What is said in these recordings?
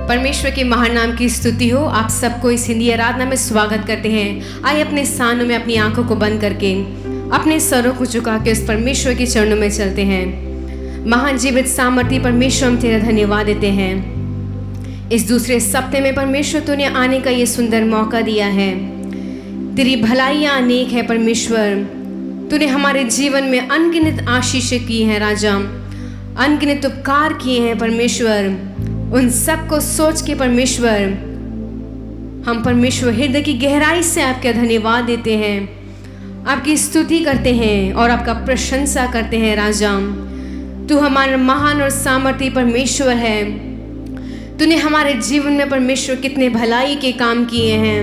परमेश्वर के महान नाम की स्तुति हो। आप सबको इस हिंदी आराधना में स्वागत करते हैं। आइए अपने स्थानों में अपनी आंखों को बंद करके अपने सरों को झुका के उस परमेश्वर के चरणों में चलते हैं। महान जीवित सामर्थी परमेश्वर, हम तेरा धन्यवाद देते हैं। इस दूसरे सप्ताह में परमेश्वर तूने आने का ये सुंदर मौका दिया है। तेरी भलाइयाँ अनेक है परमेश्वर। तूने हमारे जीवन में अनगिनत आशीषें की हैं राजा, अनगिनत उपकार किए हैं परमेश्वर। उन सब को सोच के परमेश्वर, हम परमेश्वर हृदय की गहराई से आपका धन्यवाद देते हैं, आपकी स्तुति करते हैं और आपका प्रशंसा करते हैं राजा। तू हमारा महान और सामर्थी परमेश्वर है। तूने हमारे जीवन में परमेश्वर कितने भलाई के काम किए हैं,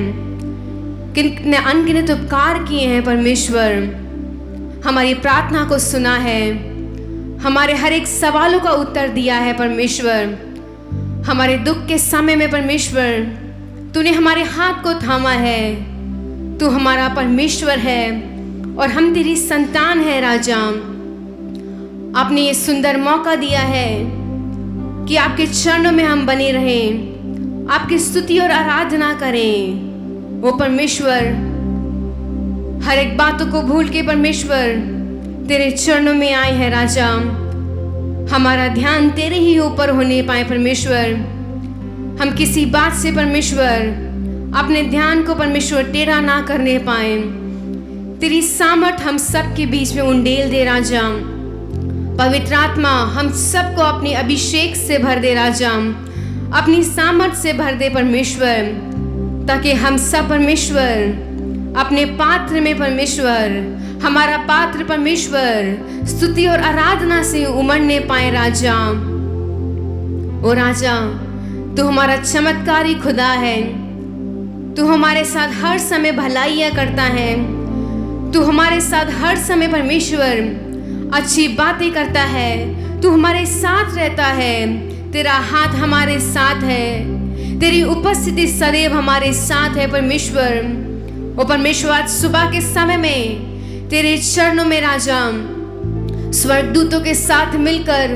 कितने अनगिनत उपकार किए हैं परमेश्वर। हमारी प्रार्थना को सुना है, हमारे हर एक सवालों का उत्तर दिया है परमेश्वर। हमारे दुख के समय में परमेश्वर तूने हमारे हाथ को थामा है। तू हमारा परमेश्वर है और हम तेरी संतान है राजा। आपने ये सुंदर मौका दिया है कि आपके चरणों में हम बने रहें, आपकी स्तुति और आराधना करें। वो परमेश्वर हर एक बातों को भूल के परमेश्वर तेरे चरणों में आए हैं राजा। हमारा ध्यान तेरे ही ऊपर होने पाए परमेश्वर। हम किसी बात से परमेश्वर अपने ध्यान को परमेश्वर टेढ़ा ना करने पाए। तेरी सामर्थ हम सब के बीच में उंडेल दे राजा। पवित्र आत्मा हम सबको अपने अभिषेक से भर दे राजा, अपनी सामर्थ से भर दे परमेश्वर, ताकि हम सब परमेश्वर अपने पात्र में परमेश्वर, हमारा पात्र परमेश्वर स्तुति और आराधना से उमड़ने पाए राजा। ओ राजा, तू हमारा चमत्कारी खुदा है। तू हमारे साथ हर समय भलाइयाँ करता है। तू हमारे साथ हर समय परमेश्वर अच्छी बातें करता है। तू हमारे साथ रहता है। तेरा हाथ हमारे साथ है। तेरी उपस्थिति सदैव हमारे साथ है परमेश्वर। ओ परमेश्वर, आज सुबह के समय में तेरे चरणों में राजा स्वर्गदूतों के साथ मिलकर,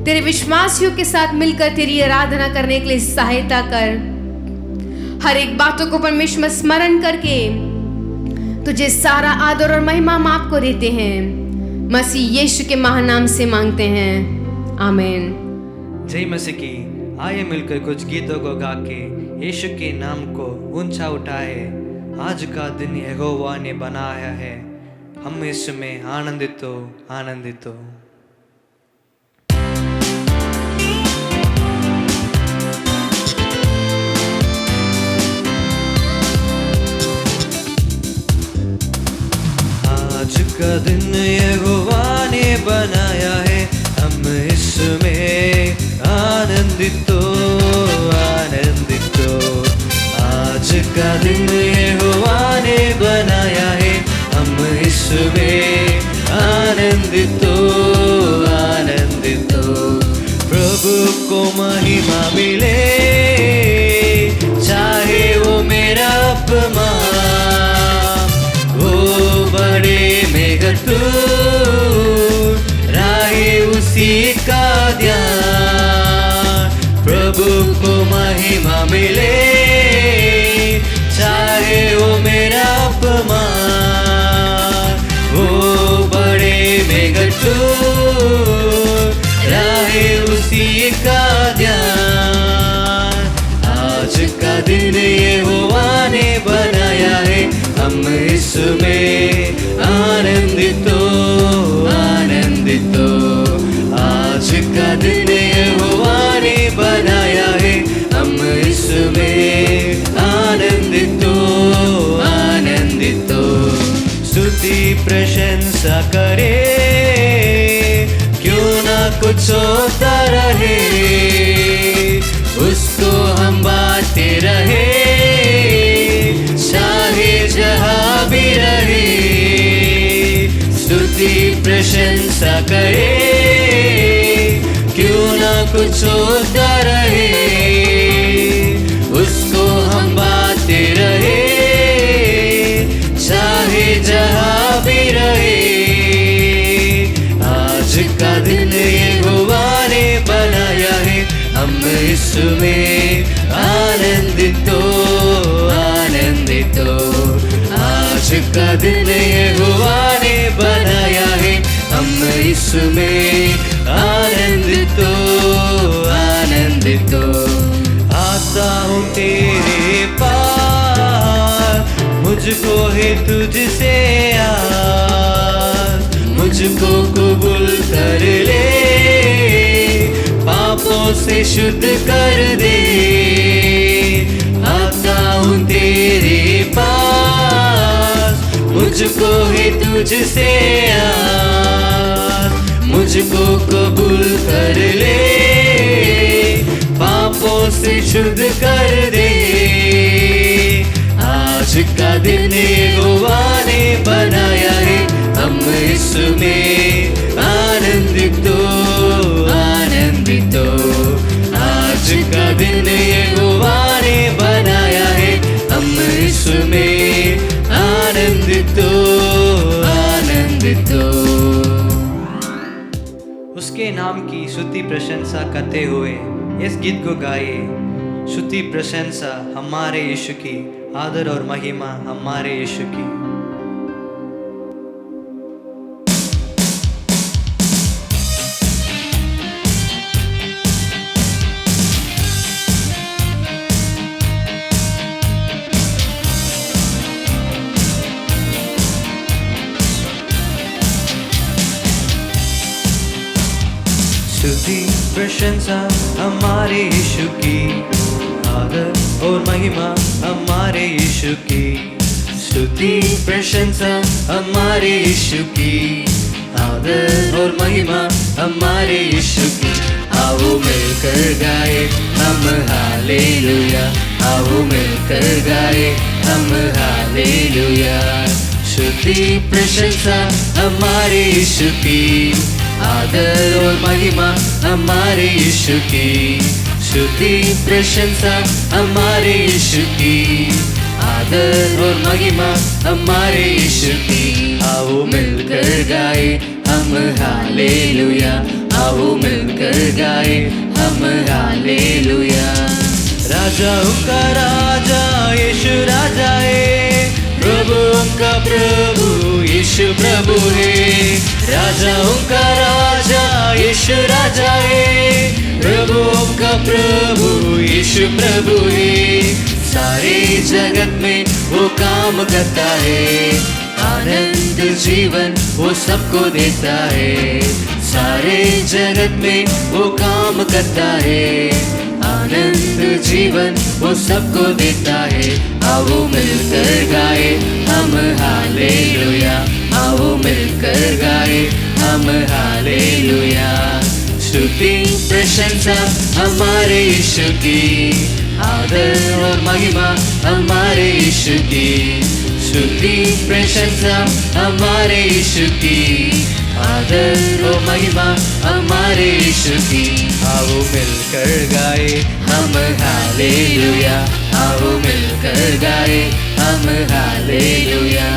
तेरे विश्वासियों के साथ मिलकर तेरी आराधना करने के लिए सहायता कर। हर एक बातों को परमेश्वर स्मरण करके तुझे सारा आदर और महिमा हम आपको देते हैं। मसीह यीशु के महान नाम से मांगते हैं, आमीन। जय मसीह की। आइए मिलकर कुछ गीतों को गा के यीशु के नाम को ऊंचा उठाए। आज का दिन यहोवा ने बनाया है, हम इसमें आनंदित हो, आनंदित हो। आज का दिन यहोवा ने बनाया है, हम इसमें आनंदित हो, आनंदित हो। आज का दिन यहोवा ने बनाया है, हम इसमें आनंदित हो, आनंदित हो। प्रभु को महिमा मिले, चाहे वो मेरा अपमान, वो बड़े में गठूर राहे उसी का ध्यान। प्रभु को महिमा मिले, चाहे वो मेरा अपमान, वो बड़े में गठूर राहे उसी का ध्यान। आज का दिन यहोवा ने बनाया है, हम इसमें आनंदित हो, आनंदित हो। आज का दिन यहोवा ने बनाया है, हम इसमें आनंदित हो, आनंदित हो। स्तुति प्रशंसा करे, क्यों ना कुछ होता रहे, उसको हम बांटते रहे, चाहे जहाँ भी रहे। स्तुति प्रशंसा करे, क्यों ना कुछ होता रहे, उसको हम बांटते रहे, चाहे जहाँ भी रहे। आज का दिन यहोवा ने बनाया है, हम इस यीशु में आनंदित हो, आनंदित हो। आज का दिन यहोवा ने बनाया है, हम इसमें आनंदित हो, आनंदित हो। आता हूँ तेरे पास, मुझको है तुझसे आस, मुझको कबूल कर ले, पापों से शुद्ध कर दे। आता हूँ तेरे पास, मुझको है तुझसे आस, मुझको कबूल कर ले, पापों से शुद्ध कर दे। आज का दिन यहोवा ने बनाया है, हम इसमें आनंदित हो, आनंदित हो। आज का दिन यहोवा ने बनाया है, हम इसमें आनंदित हो, आनंदित हो। उसके नाम की स्तुति प्रशंसा करते हुए इस गीत को गाइए। स्तुति प्रशंसा हमारे यीशु की, आदर और महिमा हमारे यीशु की। स्तुति प्रशंसा हमारे यीशु की, आदर और महिमा हमारे यीशु की। स्तुति प्रशंसा हमारे यीशु की, आदर और महिमा हमारे यीशु की। आओ मिलकर गाए हम हालेलुया, आओ मिलकर गाए हम हालेलुया। स्तुति प्रशंसा हमारे यीशु की, आदर और महिमा हमारे यीशु की। स्तुति प्रशंसा हमारे यीशु की, आदर और महिमा हमारे यीशु की। आओ मिलकर गाए हम हालेलुया, आओ मिलकर गाए हम हालेलुया। राजाओं का राजा यीशु राजा है, प्रभुओं का प्रभु यीशु प्रभु है। राजाओं का राजा यीशु राजा है, प्रभुओं का प्रभु यीशु प्रभु है। सारे जगत में वो काम करता है, आनंद जीवन वो सबको देता है। सारे जगत में वो काम करता है, आनंद जीवन वो सबको देता है। आओ मिलकर गाए हम हालेलुया, आओ मिलकर गाए हम हालेलुया। स्तुति प्रशंसा हमारे यीशु की, आदर और महिमा हमारे यीशु की। स्तुति प्रशंसा हमारे यीशु की, आदर और महिमा हमारे यीशु की। आओ मिलकर गाए हम हालेलुया, आओ मिलकर गाए हम हालेलुया।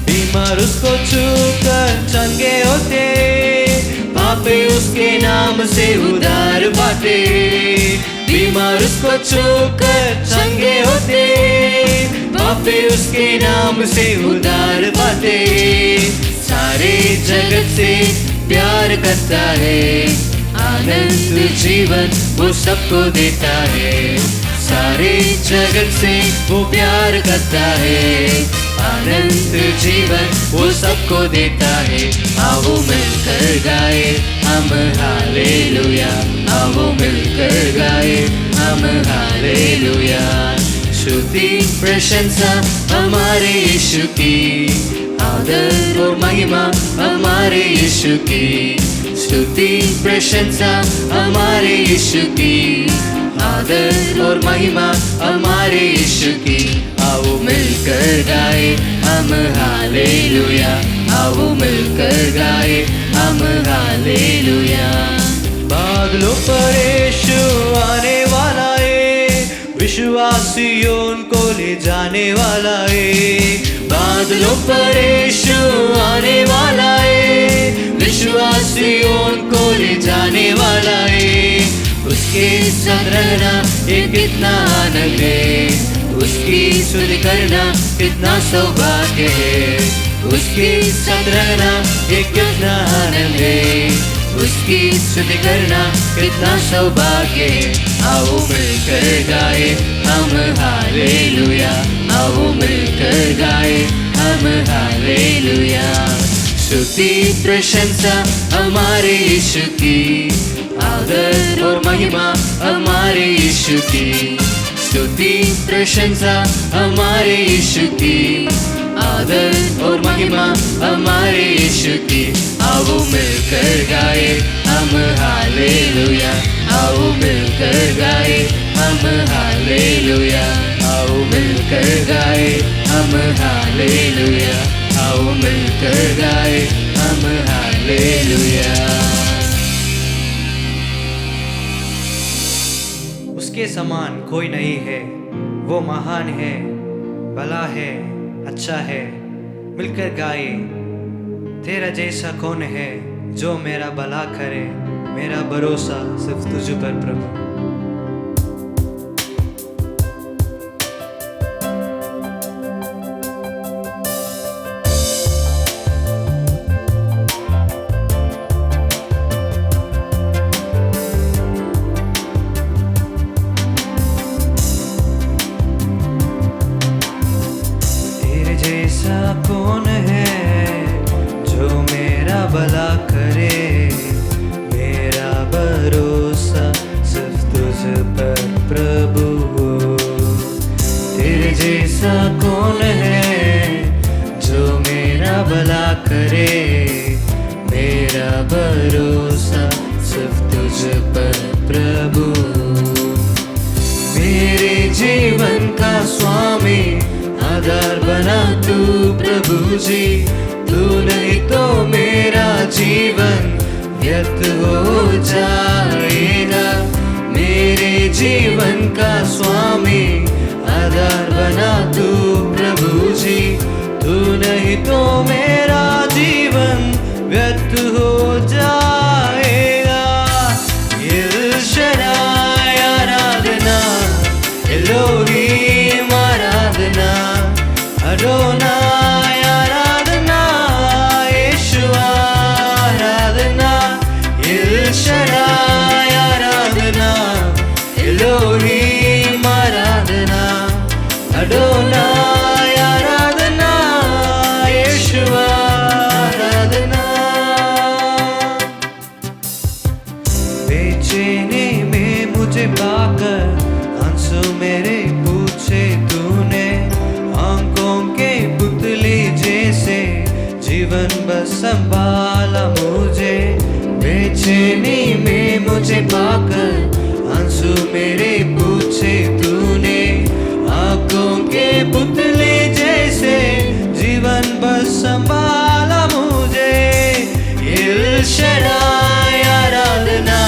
बीमार उसको छूकर चंगे होते, पापी उसके नाम से उद्धार पाते। बीमार उसको छूकर चंगे होते, पापी उसके नाम से उद्धार पाते। सारे जगत से प्यार करता है, आनंद जीवन वो सबको देता है। सारे जगत से वो प्यार करता है, आनंद जीवन वो सबको देता है। आओ मिलकर गाए हम हालेलुया, आओ मिलकर गाए हम हालेलुया। स्तुति प्रशंसा हमारे यीशु की, आदर और महिमा हमारे यीशु की। स्तुति प्रशंसा हमारे यीशु की, आदर और महिमा हमारे यीशु की। आओ मिलकर गाए हम हालेलुया, आओ मिलकर गाए हम हालेलुया। बादलों पर यीशु आने वाला है, विश्वासियों को ले जाने वाला है। बादलों पर यीशु आने वाला है, विश्वासियों को ले जाने वाला है। उसके साथ रहना ये कितना आनंद है, उसकी स्तुति करना कितना सौभाग्य है, उसके साथ रहना ये कितना आनंद है, उसकी स्तुति करना कितना सौभाग्य है। आओ मिलकर गाए हम हालेलुया, आओ मिलकर गाए हम हालेलुया। स्तुति प्रशंसा हमारे यीशु की, आदर और महिमा हमारे यीशु की। स्तुति प्रशंसा हमारे यीशु की, आदर और महिमा हमारे यीशु की। आओ मिलकर गाए हम हालेलुया, आओ मिलकर गाए हम हालेलुया, आओ मिलकर गाए हम हालेलुया, आओ मिलकर गाए हम हालेलुया। उसके समान कोई नहीं है, वो महान है, भला है, अच्छा है। मिलकर गाए, तेरा जैसा कौन है जो मेरा भला करे, मेरा भरोसा सिर्फ तुझ पर प्रभु। कौन है जो मेरा भला करे, मेरा भरोसा सिर्फ तुझ पर प्रभु। तेरे जैसा कौन है जो मेरा भला करे, मेरा भरोसा सिर्फ तुझ पर प्रभु। मेरे जीवन का स्वामी आधार बना तू प्रभु जी, तू नहीं तो मेरा जीवन व्यर्थ हो जाएगा। मेरे जीवन का स्वामी आधार बना तू प्रभु जी, तू नहीं तो मेरा जीवन व्यर्थ हो जाएगा। एल शदाई आराधना, एलोहीम आराधना, अडोनाय आराधना, यीशु आराधना, एल शदाई आराधना, एलोहीम आराधना, अडोनाय आराधना, यीशु आराधना। बेचैनी में मुझे पाकर आंसू मेरे पूछे तूने, आंखों के पुतली जैसे जीवन बस संभाला मुझे। बेचैनी में मुझे पाकर आंसू मेरे पूछे तूने, आंखों के पुतली जैसे जीवन बस संभाला मुझे। एल शदाई आराधना,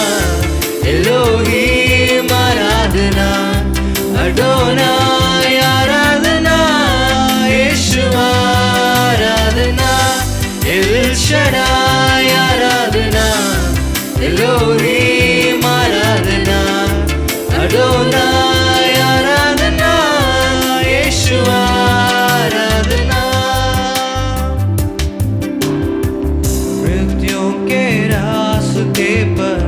एलोहीम आराधना, अडोनाय आराधना, यीशु आराधना, एल शदाई आराधना, एलोहीम आराधना, अडोनाय आराधना, यीशु आराधना। मृत्यों के रास्ते पर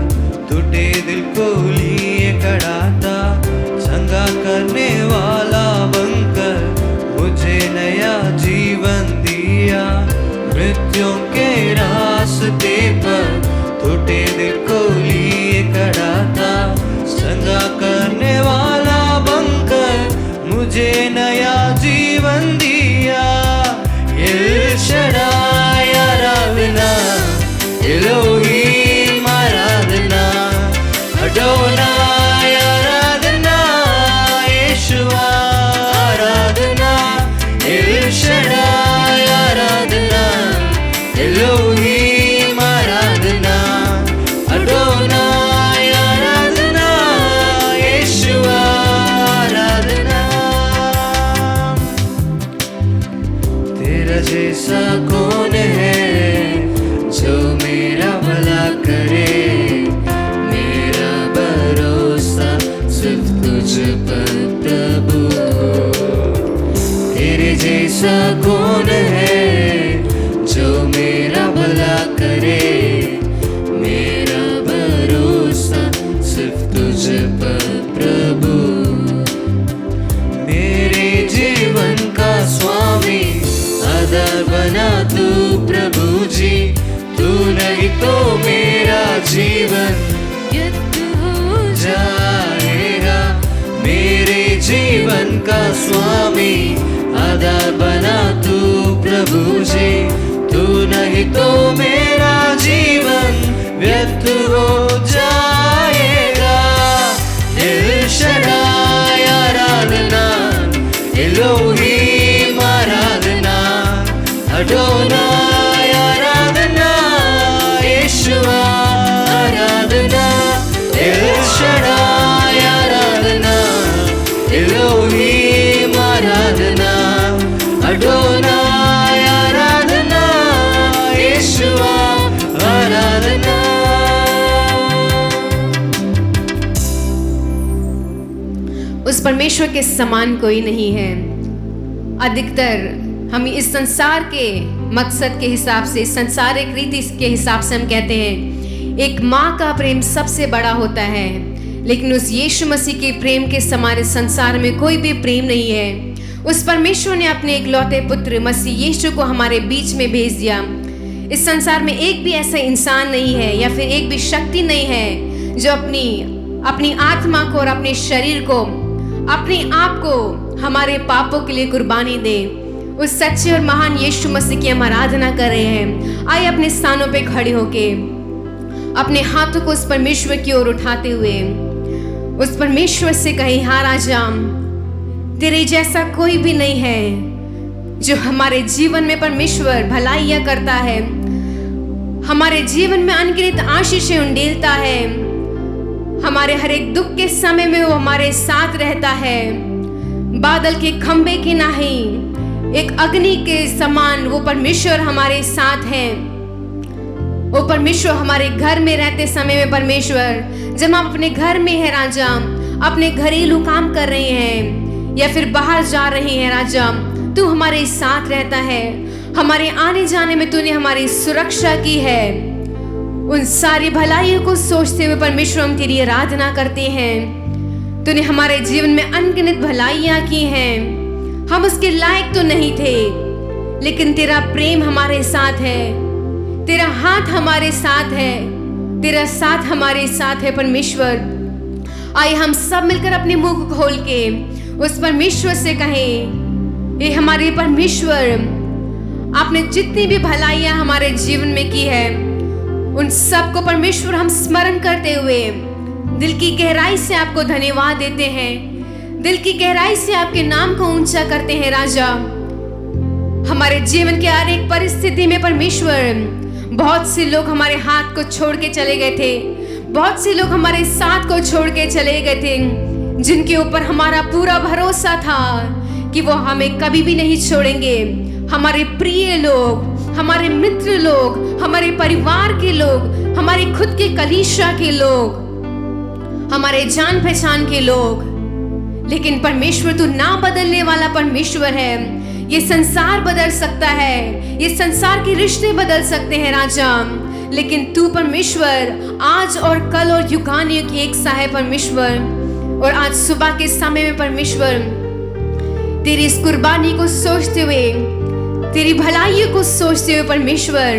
टूटे दिल को लिए खड़ा था, संगा करने वाला बनकर मुझे नया जीवन दिया। मृत्यों के रास्ते पर टूटे दिल को लिए खड़ा था, संगा करने वाला बनकर मुझे नया जीवन दिया। एल शदाई आराधना, एलोहीम आराधना, अडोनाय आराधना, यीशु आराधना, एल शदाई आराधना, एलोहीम आराधना, अडोनाय आराधना, जीवन व्यर्थ हो जाएगा। मेरे जीवन का स्वामी आधार बना तू प्रभु जी, तू नहीं तो मेरा जीवन व्यर्थ हो जाएगा। एल शडाय आराधना, एलोहीम आराधना, अडोनाय आराधना, यीशुआ आराधना। एल शडाय आराधना, एलोहीम आराधना, अडोनाय आराधना, यीशुआ आराधना। उस परमेश्वर के समान कोई नहीं है। अधिकतर हम इस संसार के मकसद के हिसाब से, संसारिक रीति के हिसाब से हम कहते हैं एक माँ का प्रेम सबसे बड़ा होता है, लेकिन उस यीशु मसीह के प्रेम के समान इस संसार में कोई भी प्रेम नहीं है। उस परमेश्वर ने अपने इकलौते पुत्र मसीह यीशु को हमारे बीच में भेज दिया। इस संसार में एक भी ऐसा इंसान नहीं है या फिर एक भी शक्ति नहीं है जो अपनी आत्मा को और अपने शरीर को, अपने आप को हमारे पापों के लिए कुर्बानी दे। उस सच्चे और महान यीशु मसीह की हम आराधना कर रहे हैं। आइए अपने स्थानों पे खड़े होके अपने हाथों को उस परमेश्वर की ओर उठाते हुए उस परमेश्वर से कहें, हाँ राजा, तेरे जैसा कोई भी नहीं है जो हमारे जीवन में परमेश्वर भलाइयाँ करता है, हमारे जीवन में अनगिनत आशीषें उंडेलता है, हमारे हर एक दुख के समय में वो हमारे साथ रहता है। बादल के खंबे की नहीं, एक अग्नि के समान वो परमेश्वर हमारे साथ है। वो परमेश्वर हमारे घर में रहते समय में, परमेश्वर जब हम अपने घर में है राजा, अपने घरेलू काम कर रहे हैं या फिर बाहर जा रहे हैं राजा, तू हमारे साथ रहता है। हमारे आने जाने में तूने हमारी सुरक्षा की है। उन सारी भलाइयों को सोचते हुए परमेश्वर हम तेरी आराधना करते हैं। तूने हमारे जीवन में अनगिनत भलाइयाँ की हैं। हम उसके लायक तो नहीं थे, लेकिन तेरा प्रेम हमारे साथ है, तेरा हाथ हमारे साथ है, तेरा साथ हमारे साथ है परमेश्वर। आइए हम सब मिलकर अपने मुंह को खोल के उस परमेश्वर से कहें, ये हमारे परमेश्वर, आपने जितनी भी भलाइयाँ हमारे जीवन में की है उन सब को परमेश्वर हम स्मरण करते हुए दिल की गहराई से आपको धन्यवाद देते हैं। दिल की गहराई से आपके नाम को ऊंचा करते हैं राजा। हमारे जीवन के हर एक परिस्थिति में परमेश्वर, बहुत से लोग हमारे हाथ को छोड़ के चले गए थे, बहुत से लोग हमारे साथ को छोड़ के चले गए थे, जिनके ऊपर हमारा पूरा भरोसा था कि वो हमें कभी भी नहीं छोड़ेंगे। हमारे प्रिय लोग, हमारे मित्र लोग, हमारे परिवार के लोग, हमारे खुद के कलीसिया के लोग, हमारे जान पहचान के लोग, लेकिन परमेश्वर तू ना बदलने वाला परमेश्वर है। ये संसार बदल सकता है, ये संसार के रिश्ते बदल सकते हैं राजा, लेकिन तू परमेश्वर आज और कल और युगानुयुग एक सा है परमेश्वर। और आज सुबह के समय में परमेश्वर तेरी इस कुर्बानी को सोचते हुए, तेरी भलाइयों को सोचते हुए परमेश्वर,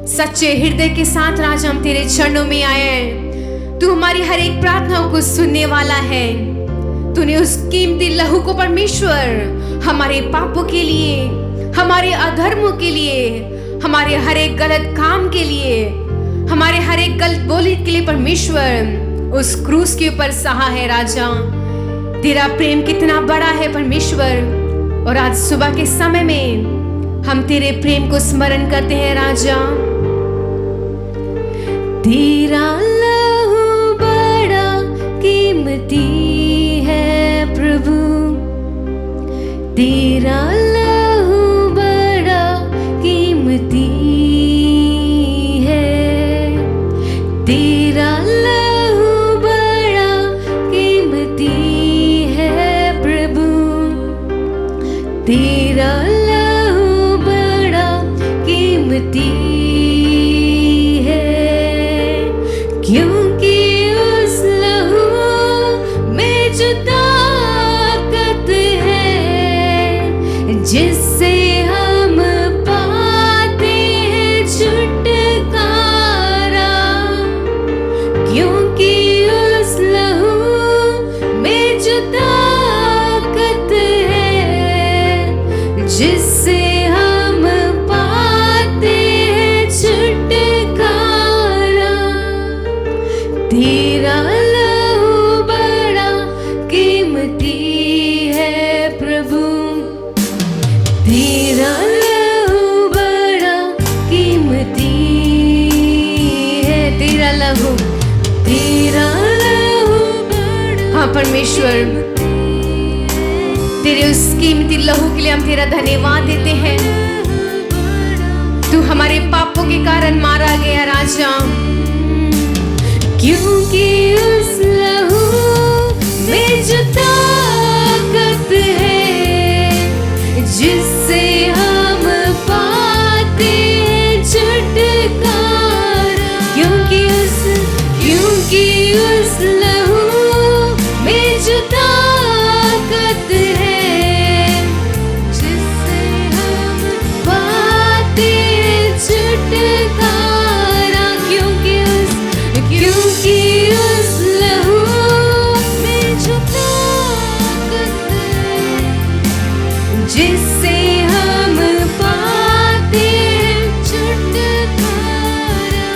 सच्चे हृदय के साथ राजा हम तेरे चरणों में आए हैं। तू हमारी हर एक प्रार्थनाओं को सुनने वाला है। तूने उस कीमती लहू को परमेश्वर हमारे पापों के लिए, हमारे अधर्मों के लिए, हमारे हर एक गलत काम के लिए, हमारे हर एक गलत बोली के लिए परमेश्वर उस क्रूस के ऊपर सहा है राजा। तेरा प्रेम कितना बड़ा है परमेश्वर। और आज सुबह के समय में हम तेरे प्रेम को स्मरण करते हैं राजा। तेरा लहू बड़ा कीमती है प्रभु, तेरा लहू बड़ा कीमती है, तेरा लहू बड़ा कीमती है प्रभु, तेरा लहू बड़ा कीमती है। क्योंकि उस लहू में जो ताकत है, जिससे हम पाते हैं छुटकारा, तेरा लहू बड़ा कीमती है प्रभु, तेरा लहू बड़ा कीमती है, तेरा लहू बड़ा। हाँ परमेश्वर, तेरे उस कीमती लहू के लिए हम तेरा धन्यवाद देते हैं। तू हमारे पापों के कारण मारा गया राजा, क्योंकि उस लहू में जो ताकत है जिससे हम पाते हैं छुटकारा, क्योंकि उस लहू में जो ताकत है जिससे हम पाते हैं छुटकारा, क्योंकि उस लहू में जो ताकत है जिससे हम पाते हैं छुटकारा,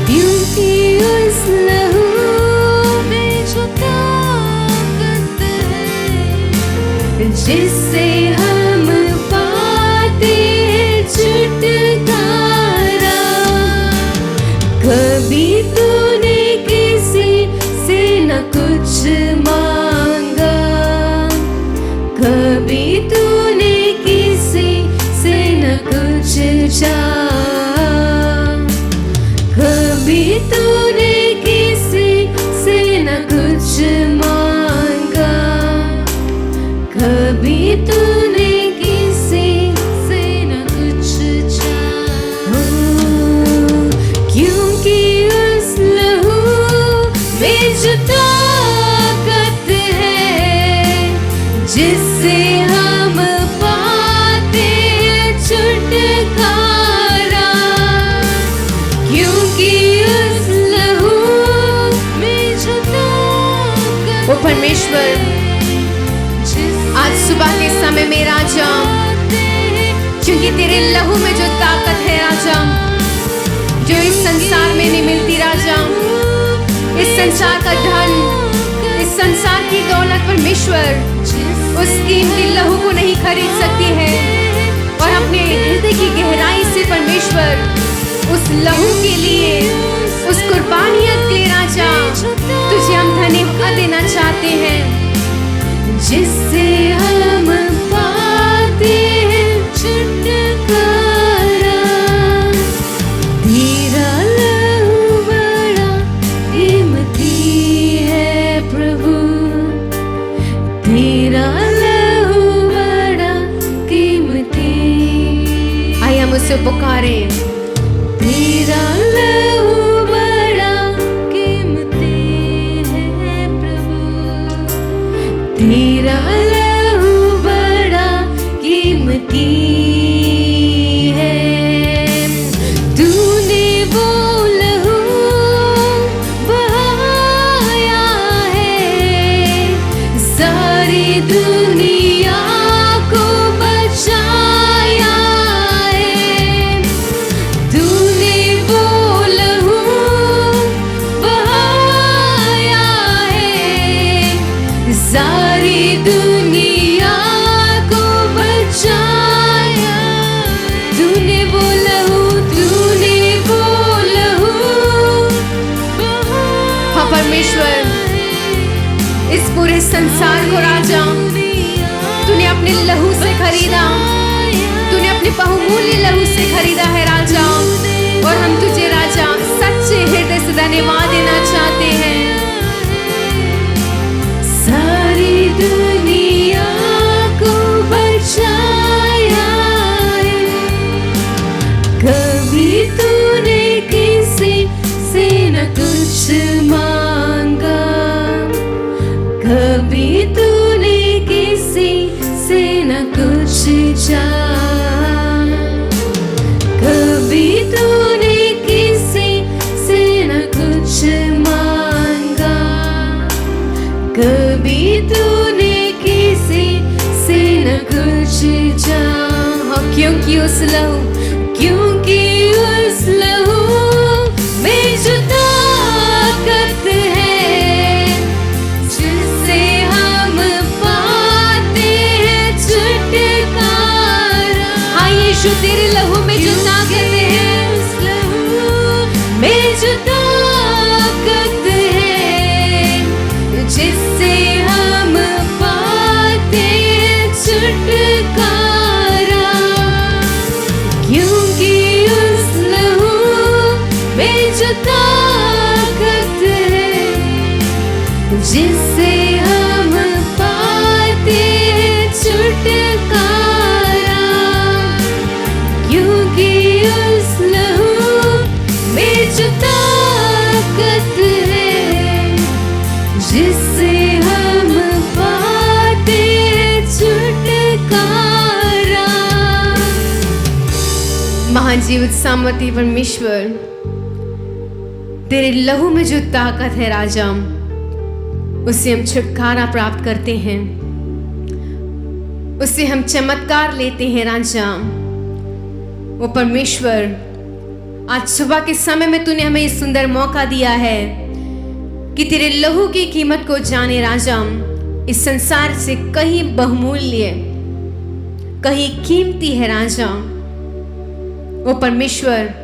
क्योंकि उस लहू में जो ताकत है जिससे हम पाते हैं छुटकारा। कभी तूने किसी से न कुछ मांगा, कभी तूने किसी से न कुछ चाहा, कभी तूने किसी से न कुछ मांगा, कभी तूने किसी से न कुछ चाहा, क्योंकि उस लहू में जो ताकत है जिससे हम पाते हैं छुटकारा, क्योंकि उस लहू में जो ताकत। ओ परमेश्वर, आज सुबह के समय में राजा, क्योंकि तेरे लहू में जो ताकत है राजा, जो इस संसार में नहीं मिलती राजा, इस संसार का धन, इस संसार की दौलत परमेश्वर उस कीमती लहू को नहीं खरीद सकती है। और अपने हृदय की गहराई से परमेश्वर उस लहू के लिए, उस कुर्बानियत के लिए राजा तुझे हम धन्यवाद देना चाहते हैं, जिससे हम पाते हैं छुटकारा। तेरा लहू बड़ा कीमती है प्रभु, तेरा लहू बड़ा कीमती। आइए हम उसे पुकारें। तेरा लहू बड़ा कीमती है प्रभु, तेरा लहू बड़ा कीमती है। तूने वो लहू बहाया है, सारी दुनिया को बचाया है। तूने वो लहू बहाया है, सारी दुनिया को बचाया। तूने वो लहू हाँ परमेश्वर, इस पूरे संसार को राजा तूने अपने लहू से खरीदा, तूने अपने बहुमूल्य लहू से खरीदा है राजा। और हम तुझे राजा सच्चे हृदय से धन्यवाद देना चाहते हैं। सारी दुनिया को बचाया है, कभी तूने किसी से न कुछ मांगा, कभी तूने किसी से न कुछ चाहा, कभी तूने किसी से न कुछ मांगा, कभी तूने किसी से न कुछ चाहा, क्योंकि उस लहू में जो जो ताकत है जिससे हम पाते हैं छुटकारा, क्योंकि उस लहू में जो ताकत है जिससे हम पाते हैं छुटकारा। महान जीवित सामर्थी परमेश्वर, तेरे लहू में जो ताकत है राजा, उससे हम छुटकारा प्राप्त करते हैं, उससे हम चमत्कार लेते हैं राजा। वो परमेश्वर, आज सुबह के समय में तूने हमें इस सुंदर मौका दिया है कि तेरे लहू की कीमत को जाने राजा। इस संसार से कहीं बहुमूल्य, कहीं कीमती है राजा। वो परमेश्वर,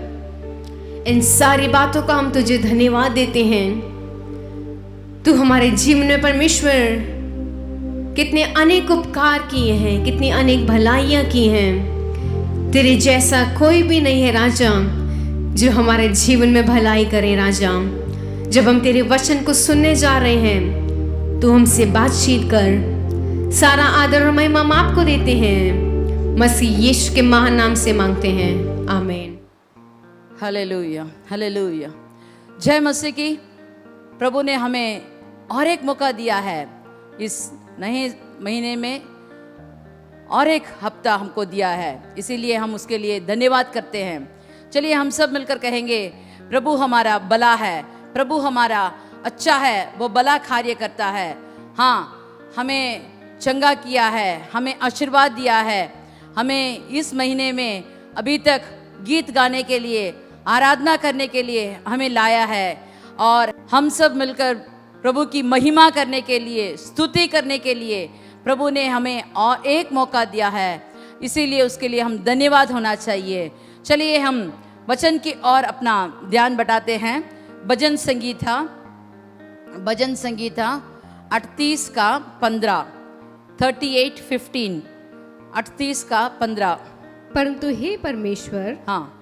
इन सारी बातों का हम तुझे धन्यवाद देते हैं। तू हमारे जीवन में परमेश्वर कितने अनेक उपकार किए हैं, कितनी अनेक भलाइयाँ की हैं। तेरे जैसा कोई भी नहीं है राजा जो हमारे जीवन में भलाई करे राजा। जब हम तेरे वचन को सुनने जा रहे हैं तो हमसे बातचीत कर। सारा आदर और महिमा हम आपको देते हैं, मसीह यीशु के महान नाम से मांगते हैं, आमीन। Hallelujah, hallelujah. जय मसीह की। प्रभु ने हमें और एक मौका दिया है इस नए महीने में, और एक हफ्ता हमको दिया है, इसीलिए हम उसके लिए धन्यवाद करते हैं। चलिए हम सब मिलकर कहेंगे, प्रभु हमारा भला है, प्रभु हमारा अच्छा है, वो भला कार्य करता है। हाँ, हमें चंगा किया है, हमें आशीर्वाद दिया है, हमें इस महीने में अभी तक गीत गाने के लिए, आराधना करने के लिए हमें लाया है, और हम सब मिलकर प्रभु की महिमा करने के लिए, स्तुति करने के लिए प्रभु ने हमें और एक मौका दिया है, इसीलिए उसके लिए हम धन्यवाद होना चाहिए। चलिए हम वचन की ओर अपना ध्यान बटाते हैं। भजन संगीता 38 का 15, 38:15, 38 का 15। परंतु हे परमेश्वर, हाँ,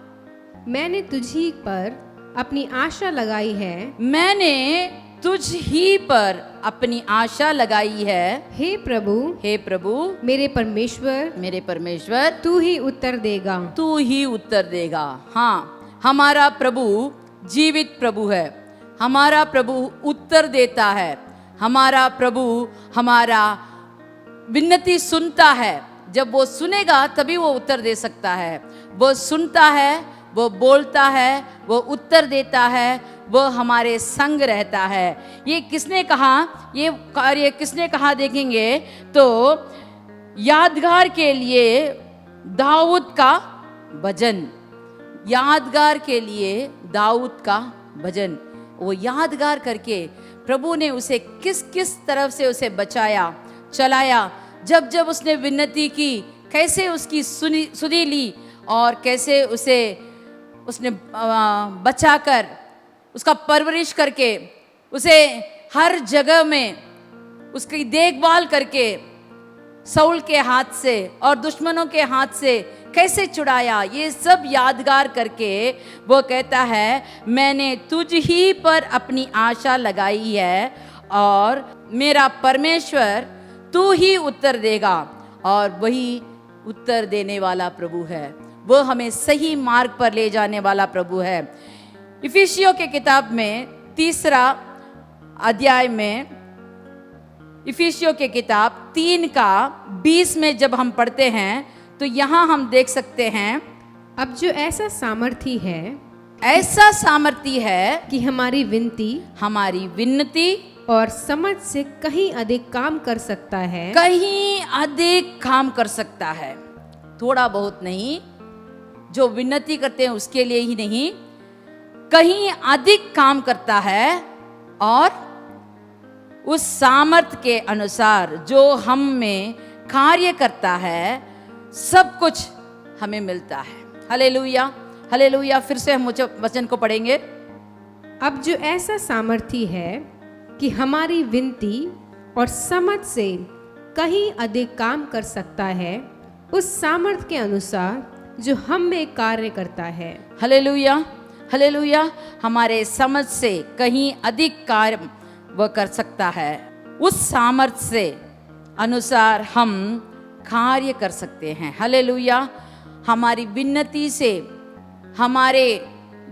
मैंने तुझी पर अपनी आशा लगाई है। मैंने तुझ ही पर अपनी आशा लगाई है। हे प्रभु, हे प्रभु, मेरे परमेश्वर, मेरे परमेश्वर, तू ही उत्तर देगा। तू ही उत्तर देगा। हाँ, हमारा प्रभु जीवित प्रभु है, हमारा प्रभु उत्तर देता है, हमारा प्रभु हमारा विनती सुनता है। जब वो सुनेगा तभी वो उत्तर दे सकता है। वो सुनता है, वो बोलता है, वो उत्तर देता है, वो हमारे संग रहता है। ये किसने कहा, ये कार्य किसने कहा देखेंगे तो यादगार के लिए दाऊद का भजन, यादगार के लिए दाऊद का भजन। वो यादगार करके प्रभु ने उसे किस किस तरफ से उसे बचाया, चलाया, जब जब उसने विनती की, कैसे उसकी सुनी ली, और कैसे उसने बचाकर, उसका परवरिश करके, उसे हर जगह में उसकी देखभाल करके साउल के हाथ से और दुश्मनों के हाथ से कैसे छुड़ाया, ये सब यादगार करके वो कहता है, मैंने तुझ ही पर अपनी आशा लगाई है, और मेरा परमेश्वर तू ही उत्तर देगा। और वही उत्तर देने वाला प्रभु है, वो हमें सही मार्ग पर ले जाने वाला प्रभु है। इफिसियों के किताब में 3 अध्याय में, इफिसियों के किताब 3:20 में जब हम पढ़ते हैं तो यहाँ हम देख सकते हैं, अब जो ऐसा सामर्थी है, ऐसा सामर्थी है कि हमारी विनती और समझ से कहीं अधिक काम कर सकता है, कहीं अधिक काम कर सकता है। थोड़ा बहुत नहीं, जो विनती करते हैं उसके लिए ही नहीं, कहीं अधिक काम करता है, और उस सामर्थ के अनुसार जो हम में कार्य करता है, सब कुछ हमें मिलता है। Hallelujah, hallelujah. फिर से हम वचन को पढ़ेंगे। अब जो ऐसा सामर्थी है कि हमारी विनती और समझ से कहीं अधिक काम कर सकता है, उस सामर्थ के अनुसार जो हम में कार्य करता है। Hallelujah, hallelujah. हमारे समझ से कहीं अधिक कार्य वह कर सकता है। उस सामर्थ्य से अनुसार हम कार्य कर सकते हैं। हालेलुया। हमारी विन्नति से, हमारे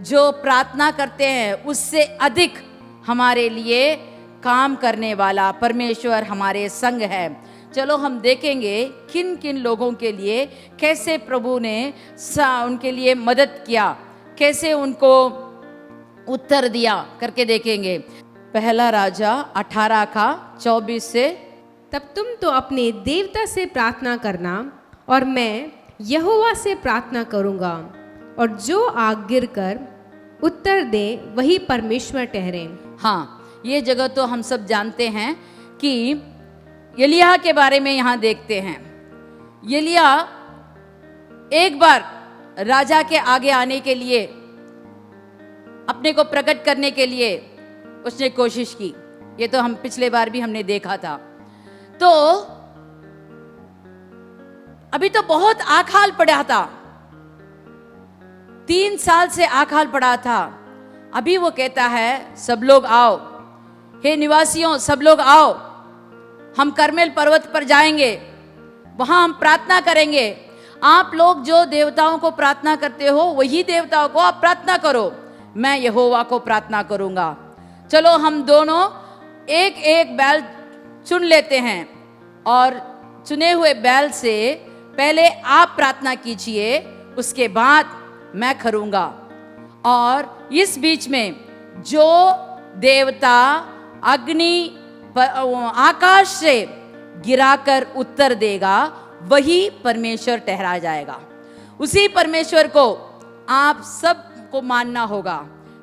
जो प्रार्थना करते हैं उससे अधिक हमारे लिए काम करने वाला परमेश्वर हमारे संग है। चलो हम देखेंगे किन किन लोगों के लिए कैसे प्रभु ने उनके लिए मदद किया, कैसे उनको उत्तर दिया करके देखेंगे। पहला राजा 18 का 24 से। तब तुम तो अपने देवता से प्रार्थना करना और मैं यहोवा से प्रार्थना करूंगा, और जो आग गिर कर उत्तर दे वही परमेश्वर ठहरे। हाँ, ये जगह तो हम सब जानते हैं कि एलिय्याह के बारे में यहाँ देखते हैं। एलिय्याह एक बार राजा के आगे आने के लिए, अपने को प्रकट करने के लिए उसने कोशिश की। ये तो हम पिछले बार भी हमने देखा था। तो अभी तो बहुत आकाल पड़ा था, 3 साल से आकाल पड़ा था। अभी वो कहता है सब लोग आओ, हे निवासियों सब लोग आओ, हम करमेल पर्वत पर जाएंगे, वहां हम प्रार्थना करेंगे। आप लोग जो देवताओं को प्रार्थना करते हो वही देवताओं को आप प्रार्थना करो, मैं यहोवा को प्रार्थना करूंगा। चलो हम दोनों एक एक बैल चुन लेते हैं और चुने हुए बैल से पहले आप प्रार्थना कीजिए, उसके बाद मैं करूंगा। और इस बीच में जो देवता अग्नि आकाश से गिराकर उत्तर देगा वही परमेश्वर ठहरा जाएगा। उसी परमेश्वर को आप सबको मानना होगा।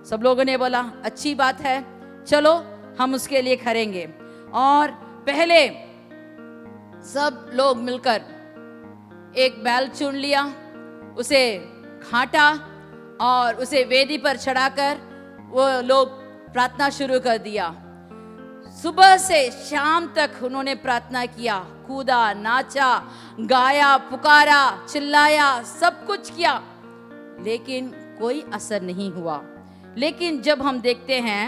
सब लोगों ने बोला अच्छी बात है, चलो हम उसके लिए करेंगे। और पहले सब लोग मिलकर एक बैल चुन लिया, उसे काटा और उसे वेदी पर चढ़ाकर वो लोग प्रार्थना शुरू कर दिया। सुबह से शाम तक उन्होंने प्रार्थना किया, कूदा, नाचा, गाया, पुकारा, चिल्लाया, सब कुछ किया, लेकिन कोई असर नहीं हुआ। लेकिन जब हम देखते हैं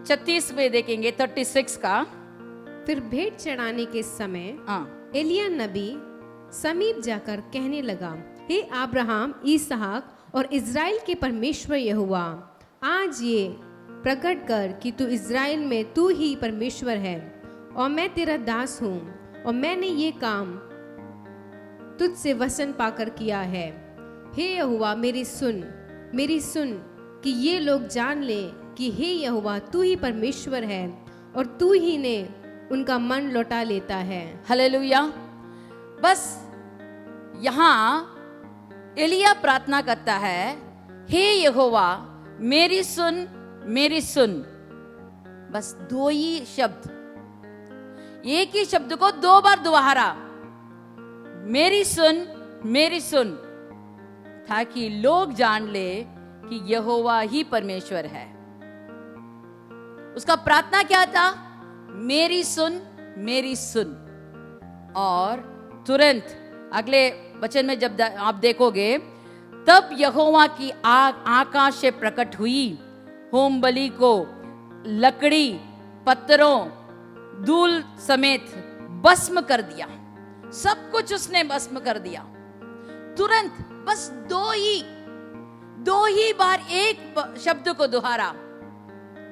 36 में देखेंगे 36 का। फिर भेंट चढ़ाने के समय एलिय्याह नबी समीप जाकर कहने लगा, हे अब्राहम, इसहाक और इज़राइल के परमेश्वर यहोवा, आज ये प्रकट कर कि तू इज़राइल में तू ही परमेश्वर है और मैं तेरा दास हूँ, और मैंने ये काम तुझसे वचन पाकर किया है। हे यहोवा, मेरी सुन कि ये लोग जान ले कि हे यहोवा तू ही परमेश्वर है और तू ही ने उनका मन लौटा लेता है। हालेलुया। बस यहाँ एलिय्याह प्रार्थना करता है, हे यहोवा मेरी सुन, मेरी सुन। बस 2 ही शब्द, एक ही शब्द को 2 बार दोहरा, मेरी सुन, ताकि लोग जान ले कि यहोवा ही परमेश्वर है। उसका प्रार्थना क्या था? मेरी सुन। और तुरंत अगले वचन में जब आप देखोगे, तब यहोवा की आग आकाश से प्रकट हुई, होम बलि को लकड़ी, पत्थरों, धूल समेत भस्म कर दिया। सब कुछ उसने भस्म कर दिया तुरंत। बस 2 ही बार एक शब्द को दोहरा,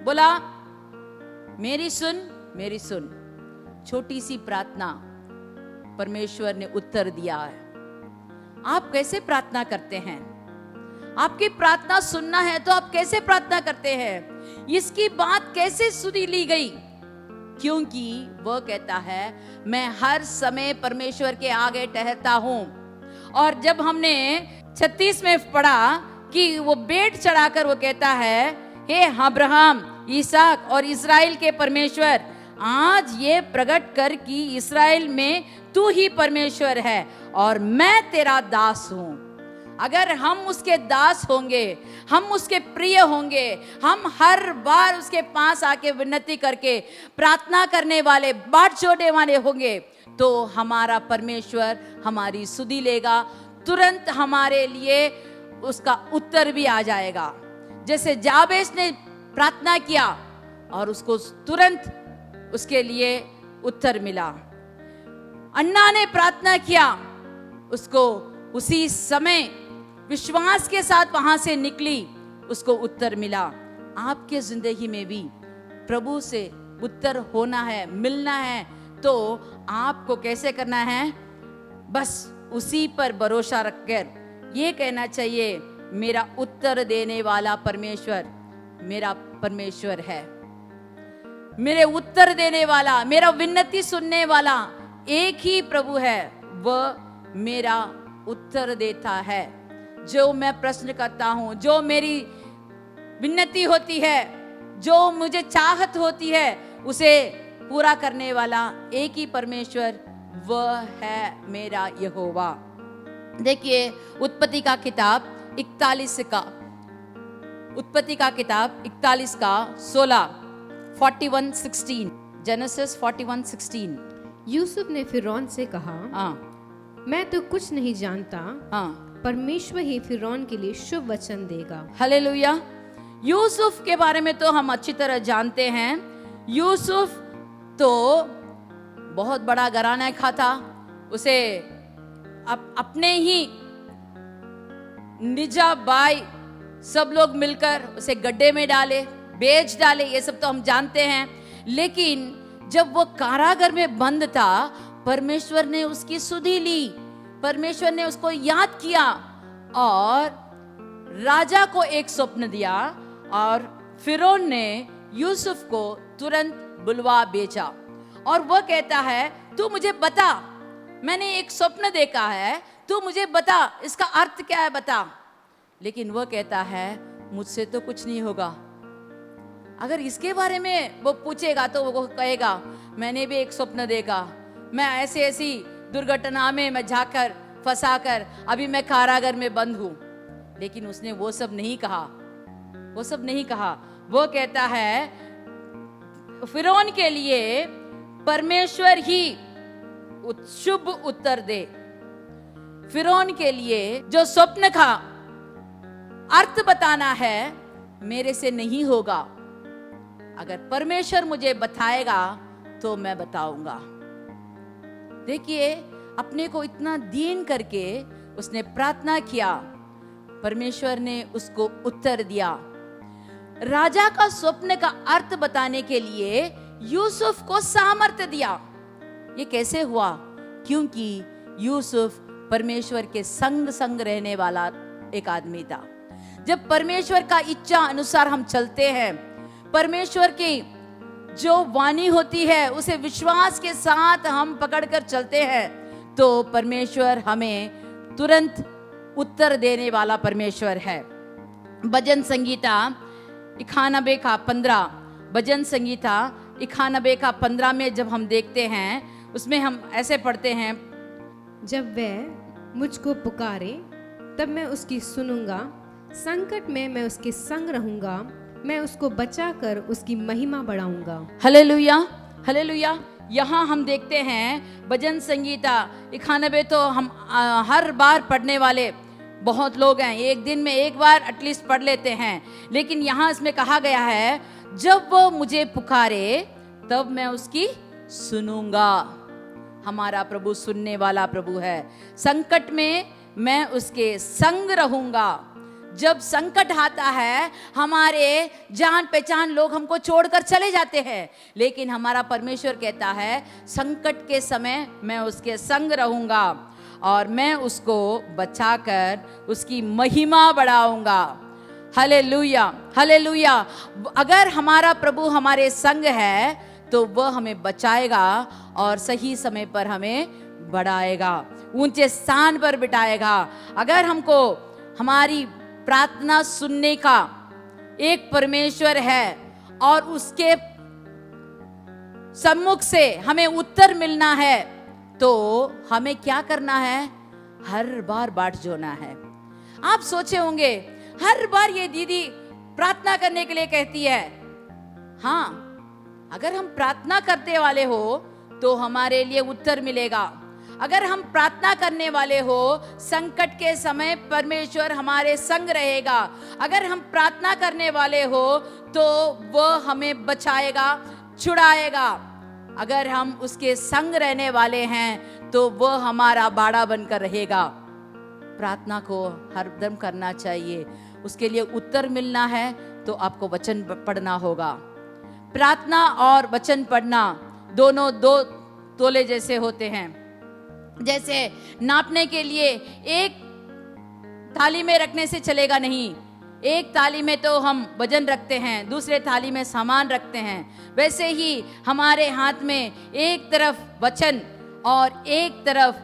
बोला मेरी सुन। छोटी सी प्रार्थना परमेश्वर ने उत्तर दिया है। आप कैसे प्रार्थना करते हैं? आपकी प्रार्थना सुनना है तो आप कैसे प्रार्थना करते हैं? इसकी बात कैसे सुनी ली गई? क्योंकि वह कहता है मैं हर समय परमेश्वर के आगे ठहरता हूं। और जब हमने 36 में पढ़ा कि वो भेंट चढ़ाकर वो कहता है, हे अब्राहम, इसहाक और इज़राइल के परमेश्वर, आज ये प्रकट कर कि इज़राइल में तू ही परमेश्वर है और मैं तेरा दास हूं। अगर हम उसके दास होंगे, हम उसके प्रिय होंगे, हम हर बार उसके पास आके विनती करके प्रार्थना करने वाले, बाट जोड़ने वाले होंगे, तो हमारा परमेश्वर हमारी सुधि लेगा, तुरंत हमारे लिए उसका उत्तर भी आ जाएगा। जैसे जाबेस ने प्रार्थना किया और उसको तुरंत उसके लिए उत्तर मिला। अन्ना ने प्रार्थना किया, उसको उसी समय विश्वास के साथ वहां से निकली, उसको उत्तर मिला। आपके जिंदगी में भी प्रभु से उत्तर होना है, मिलना है, तो आपको कैसे करना है? बस उसी पर भरोसा रखकर ये कहना चाहिए, मेरा उत्तर देने वाला परमेश्वर मेरा परमेश्वर है। मेरे उत्तर देने वाला, मेरा विनती सुनने वाला एक ही प्रभु है, वह मेरा उत्तर देता है। जो मैं प्रश्न करता हूं, जो मेरी विनती होती है, जो मुझे चाहत होती है, उसे पूरा करने वाला एक ही परमेश्वर, वह है मेरा यहोवा। देखिए उत्पत्ति का किताब 41 का 16 41:16, जेनेसिस 41:16। यूसुफ ने फिरौन से कहा, हाँ मैं तो कुछ नहीं जानता, हाँ, परमेश्वर ही फिरौन के लिए शुभ वचन देगा। हालेलुया। यूसुफ के बारे में तो हम अच्छी तरह जानते हैं। यूसुफ तो बहुत बड़ा घराना का था। उसे अपने ही निजा भाई सब लोग मिलकर उसे गड्ढे में डाले, बेच डाले, ये सब तो हम जानते हैं। लेकिन जब वो कारागार में बंद था, परमेश्वर ने उसकी सुधि ली, परमेश्वर ने उसको याद किया और राजा को एक स्वप्न दिया और फिरौन ने यूसुफ को तुरंत बुलवा भेजा और वह कहता है, तू मुझे बता, मैंने एक स्वप्न देखा है, तू मुझे बता, इसका अर्थ क्या है, बता। लेकिन वह कहता है, मुझसे तो कुछ नहीं होगा। अगर इसके बारे में वो पूछेगा तो वो कहेगा, मैंने भी एक स्वप्न देखा, मैं ऐसी ऐसी दुर्घटना में मैं जाकर फंसा कर अभी मैं कारागार में बंद हूं। लेकिन उसने वो सब नहीं कहा, वो सब नहीं कहा। वो कहता है फिरौन के लिए परमेश्वर ही शुभ उत्तर दे। फिरौन के लिए जो स्वप्न का अर्थ बताना है, मेरे से नहीं होगा। अगर परमेश्वर मुझे बताएगा तो मैं बताऊंगा। देखिए, अपने को इतना दीन करके उसने प्रार्थना किया, परमेश्वर ने उसको उत्तर दिया। राजा का स्वप्न का अर्थ बताने के लिए यूसुफ को सामर्थ्य दिया। ये कैसे हुआ? क्योंकि यूसुफ परमेश्वर के संग रहने वाला एक आदमी था। जब परमेश्वर का इच्छा अनुसार हम चलते हैं, परमेश्वर की जो वाणी होती है उसे विश्वास के साथ हम पकड़कर चलते हैं, तो परमेश्वर हमें तुरंत उत्तर देने वाला परमेश्वर है। भजन संगीता 91 का 15, भजन संगीता 91 का 15 में जब हम देखते हैं, उसमें हम ऐसे पढ़ते हैं, जब वह मुझको पुकारे तब मैं उसकी सुनूंगा, संकट में मैं उसके संग रहूंगा, मैं उसको बचाकर उसकी महिमा बढ़ाऊंगा। Hallelujah, hallelujah. यहाँ हम देखते हैं भजन संगीता 91 तो हम हर बार पढ़ने वाले बहुत लोग हैं, एक दिन में एक बार एटलीस्ट पढ़ लेते हैं। लेकिन यहाँ इसमें कहा गया है, जब वो मुझे पुकारे तब मैं उसकी सुनूंगा। हमारा प्रभु सुनने वाला प्रभु है। संकट में मैं उसके संग रहूंगा। जब संकट आता है, हमारे जान पहचान लोग हमको छोड़कर चले जाते हैं, लेकिन हमारा परमेश्वर कहता है, संकट के समय मैं उसके संग रहूंगा और मैं उसको बचाकर उसकी महिमा बढ़ाऊंगा। Hallelujah, hallelujah. अगर हमारा प्रभु हमारे संग है तो वह हमें बचाएगा और सही समय पर हमें बढ़ाएगा, ऊंचे स्थान पर बिठाएगा। अगर हमको हमारी प्रार्थना सुनने का एक परमेश्वर है और उसके सम्मुख से हमें उत्तर मिलना है, तो हमें क्या करना है? हर बार बाट जोड़ना है। आप सोचे होंगे, हर बार ये दीदी प्रार्थना करने के लिए कहती है। हाँ, अगर हम प्रार्थना करते वाले हो तो हमारे लिए उत्तर मिलेगा। अगर हम प्रार्थना करने वाले हो, संकट के समय परमेश्वर हमारे संग रहेगा। अगर हम प्रार्थना करने वाले हो तो वह हमें बचाएगा, छुड़ाएगा। अगर हम उसके संग रहने वाले हैं तो वह हमारा बाड़ा बनकर रहेगा। प्रार्थना को हरदम करना चाहिए। उसके लिए उत्तर मिलना है तो आपको वचन पढ़ना होगा। प्रार्थना और वचन पढ़ना दोनों दो तोले जैसे होते हैं। जैसे नापने के लिए एक थाली में रखने से चलेगा नहीं। एक थाली में तो हम वजन रखते हैं, दूसरे थाली में सामान रखते हैं। वैसे ही हमारे हाथ में एक तरफ वचन और एक तरफ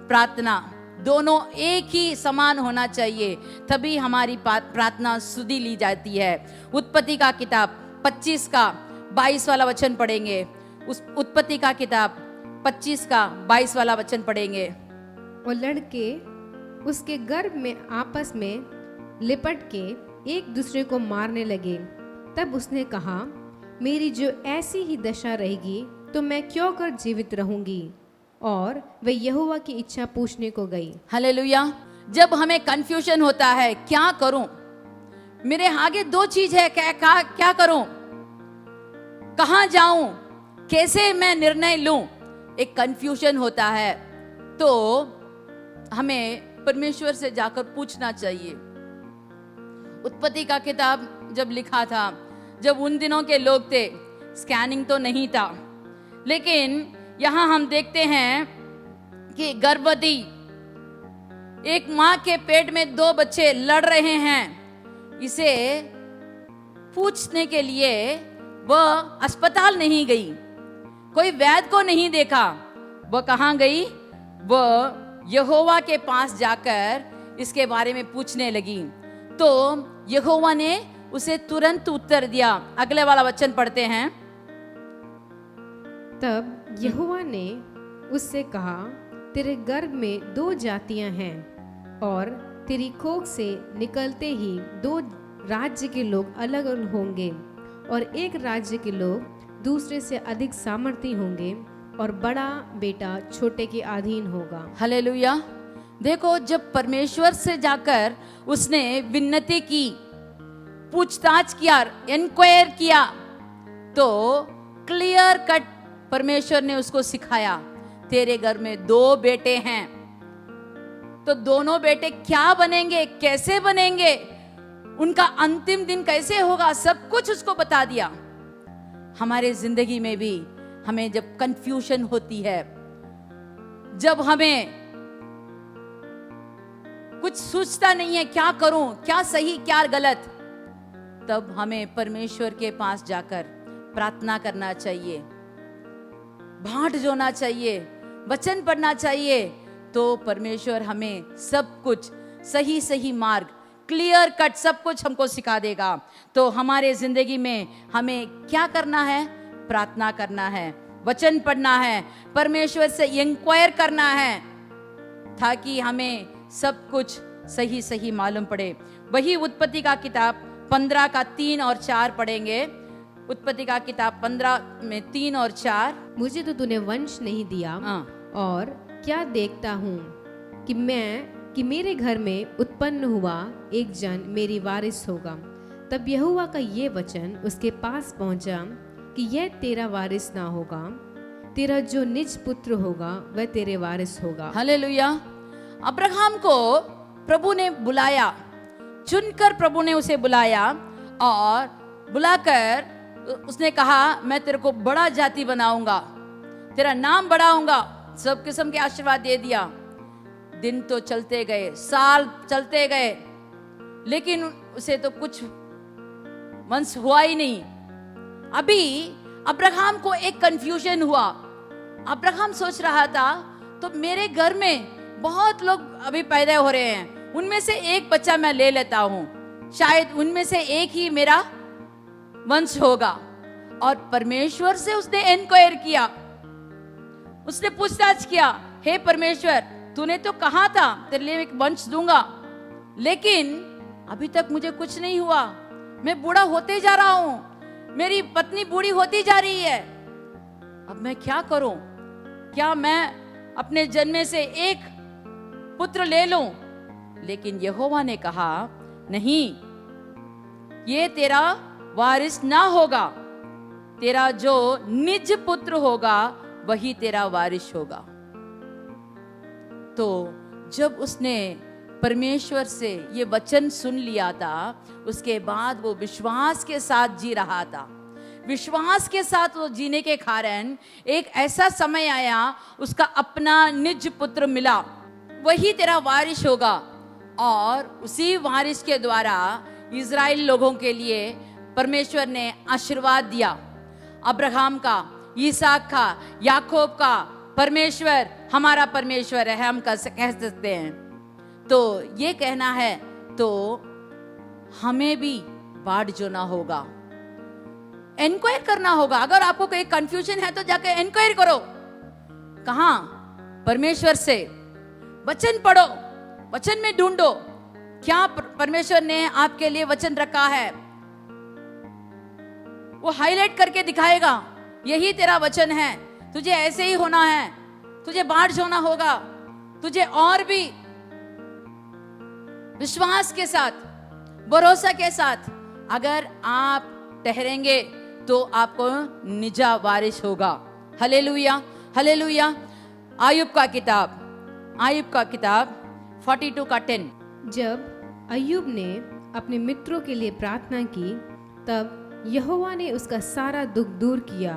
प्रार्थना, दोनों एक ही समान होना चाहिए, तभी हमारी प्रार्थना सुधी ली जाती है। उत्पत्ति का किताब 25 का 22 वाला वचन पढ़ेंगे। उस उत्पत्ति का किताब 25 का 22 वाला वचन पढ़ेंगे। और लड़के उसके गर्भ में आपस में लिपट के एक दूसरे को मारने लगे। तब उसने कहा, मेरी जो ऐसी ही दशा रहेगी तो मैं क्यों कर जीवित रहूंगी। और वह यहोवा की इच्छा पूछने को गई। हालेलुया। जब हमें कंफ्यूजन होता है, क्या करूं, मेरे आगे दो चीज है, क्या करूं, कहां जाऊं, कैसे मैं निर्णय लूं, एक कंफ्यूजन होता है, तो हमें परमेश्वर से जाकर पूछना चाहिए। उत्पत्ति का किताब जब लिखा था, जब उन दिनों के लोग थे, स्कैनिंग तो नहीं था, लेकिन यहां हम देखते हैं कि गर्भवती एक मां के पेट में 2 बच्चे लड़ रहे हैं। इसे पूछने के लिए वह अस्पताल नहीं गई, कोई वैद्य को नहीं देखा। वह कहां गई? वह यहोवा के पास जाकर इसके बारे में पूछने लगी। तो यहोवा ने उसे तुरंत उत्तर दिया। अगले वाला वचन पढ़ते हैं। तब यहोवा ने उससे कहा, तेरे गर्भ में 2 जातियां हैं और तेरी कोख से निकलते ही 2 राज्य के लोग अलग अलग होंगे और एक राज्य के लोग दूसरे से अधिक सामर्थी होंगे और बड़ा बेटा छोटे के अधीन होगा। हालेलुया। देखो, जब परमेश्वर से जाकर उसने विनती की, पूछताछ किया, इंक्वायर किया, तो क्लियर कट परमेश्वर ने उसको सिखाया, तेरे घर में 2 बेटे हैं, तो दोनों बेटे क्या बनेंगे, कैसे बनेंगे, उनका अंतिम दिन कैसे होगा, सब कुछ उसको बता दिया। हमारे जिंदगी में भी हमें जब कंफ्यूजन होती है, जब हमें कुछ सोचता नहीं है, क्या करूं, क्या सही क्या गलत, तब हमें परमेश्वर के पास जाकर प्रार्थना करना चाहिए, भाट जोना चाहिए, वचन पढ़ना चाहिए, तो परमेश्वर हमें सब कुछ सही सही मार्ग, क्लियर कट सब कुछ हमको सिखा देगा। तो हमारे जिंदगी में हमें क्या करना है? प्रार्थना करना है, वचन पढ़ना है, परमेश्वर से इंक्वायर करना है, ताकि हमें सब कुछ सही सही मालूम पड़े। वही उत्पत्ति का किताब 15 का 3 और 4 पढ़ेंगे। उत्पत्ति का किताब 15 में 3 और 4। मुझे तो तूने वंश नहीं दिया, और क्या देखता हूँ कि मेरे घर में उत्पन्न हुआ एक जन मेरी वारिस होगा। तब यहोवा का ये वचन उसके पास पहुंचा कि यह तेरा वारिस ना होगा, तेरा जो निज पुत्र होगा वह तेरे वारिस होगा। हालेलुया। अब्राहम को प्रभु ने बुलाया, चुनकर प्रभु ने उसे बुलाया और बुलाकर उसने कहा, मैं तेरे को बड़ा जाति बनाऊंगा, तेरा नाम बढ़ाऊंगा, सब किस्म के आशीर्वाद दे दिया। दिन तो चलते गए, साल चलते गए, लेकिन उसे तो कुछ वंश हुआ ही नहीं। अभी अब्राहम को एक कंफ्यूजन हुआ। अब्राहम सोच रहा था, तो मेरे घर में बहुत लोग अभी पैदा हो रहे हैं, उनमें से एक बच्चा मैं ले लेता हूं, शायद उनमें से एक ही मेरा वंश होगा। और परमेश्वर से उसने इंक्वायर किया, उसने पूछताछ किया, हे परमेश्वर, तूने तो कहा था तेरे लिए एक वंश दूंगा, लेकिन अभी तक मुझे कुछ नहीं हुआ, मैं बूढ़ा होते जा रहा हूं, मेरी पत्नी बूढ़ी होती जा रही है, अब मैं क्या करूं? क्या मैं अपने जन्मे से एक पुत्र ले लूं, लेकिन यहोवा ने कहा नहीं, ये तेरा वारिस ना होगा, तेरा जो निज पुत्र होगा वही तेरा वारिस होगा। तो जब उसने परमेश्वर से ये वचन सुन लिया था, उसके बाद वो विश्वास के साथ जी रहा था। विश्वास के साथ वो जीने के कारण एक ऐसा समय आया, उसका अपना निज पुत्र मिला, वही तेरा वारिस होगा। और उसी वारिस के द्वारा इज़राइल लोगों के लिए परमेश्वर ने आशीर्वाद दिया। अब्राहम का, इसहाक का, याकूब का परमेश्वर हमारा परमेश्वर है, हम कह सकते हैं। तो ये कहना है तो हमें भी बाट जोना होगा, एनक्वायर करना होगा। अगर आपको कोई कंफ्यूजन है तो जाकर एनक्वायर करो। कहां? परमेश्वर से। वचन पढ़ो, वचन में ढूंढो क्या परमेश्वर ने आपके लिए वचन रखा है। वो हाईलाइट करके दिखाएगा, यही तेरा वचन है, तुझे ऐसे ही होना है, तुझे बाट जोना होगा, तुझे और भी विश्वास के साथ, भरोसा के साथ अगर आप ठहरेंगे तो आपको निजा वारिस होगा। Hallelujah, hallelujah. आयुब का किताब 42 का 10। जब अय्यूब ने अपने मित्रों के लिए प्रार्थना की, तब यहोवा ने उसका सारा दुख दूर किया।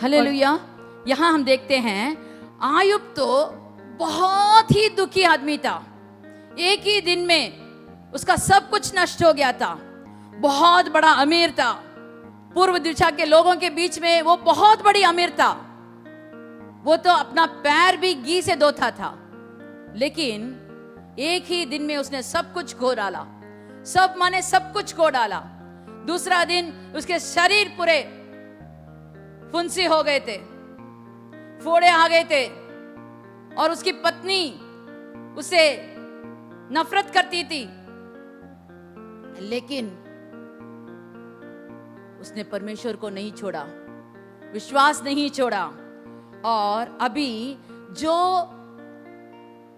हालेलुया। यहाँ हम देखते हैं आयुब तो बहुत ही दुखी आदमी था। एक ही दिन में उसका सब कुछ नष्ट हो गया था। बहुत बड़ा अमीर था, पूर्व दिशा के लोगों के बीच में वो बहुत बड़ी अमीर था। वो तो अपना पैर भी घी से धोता था, लेकिन एक ही दिन में उसने सब कुछ खो डाला। सब कुछ खो डाला। दूसरा दिन उसके शरीर पूरे फुंसी हो गए थे, फोड़े आ गए थे, और उसकी पत्नी उसे नफरत करती थी, लेकिन उसने परमेश्वर को नहीं छोड़ा, विश्वास नहीं छोड़ा। और अभी जो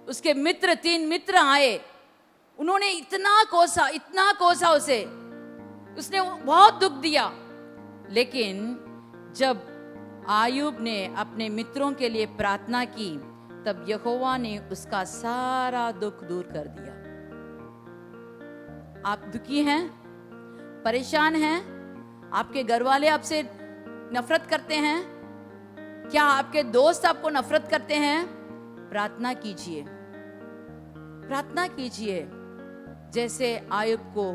उसके मित्र, 3 मित्र आए, उन्होंने इतना कोसा उसे, उसने बहुत दुख दिया। लेकिन जब आयुब ने अपने मित्रों के लिए प्रार्थना की, तब यहोवा ने उसका सारा दुख दूर कर दिया। आप दुखी हैं, परेशान हैं, आपके घर वाले आपसे नफरत करते हैं, क्या आपके दोस्त आपको नफरत करते हैं? प्रार्थना कीजिए, प्रार्थना कीजिए। जैसे आयुब को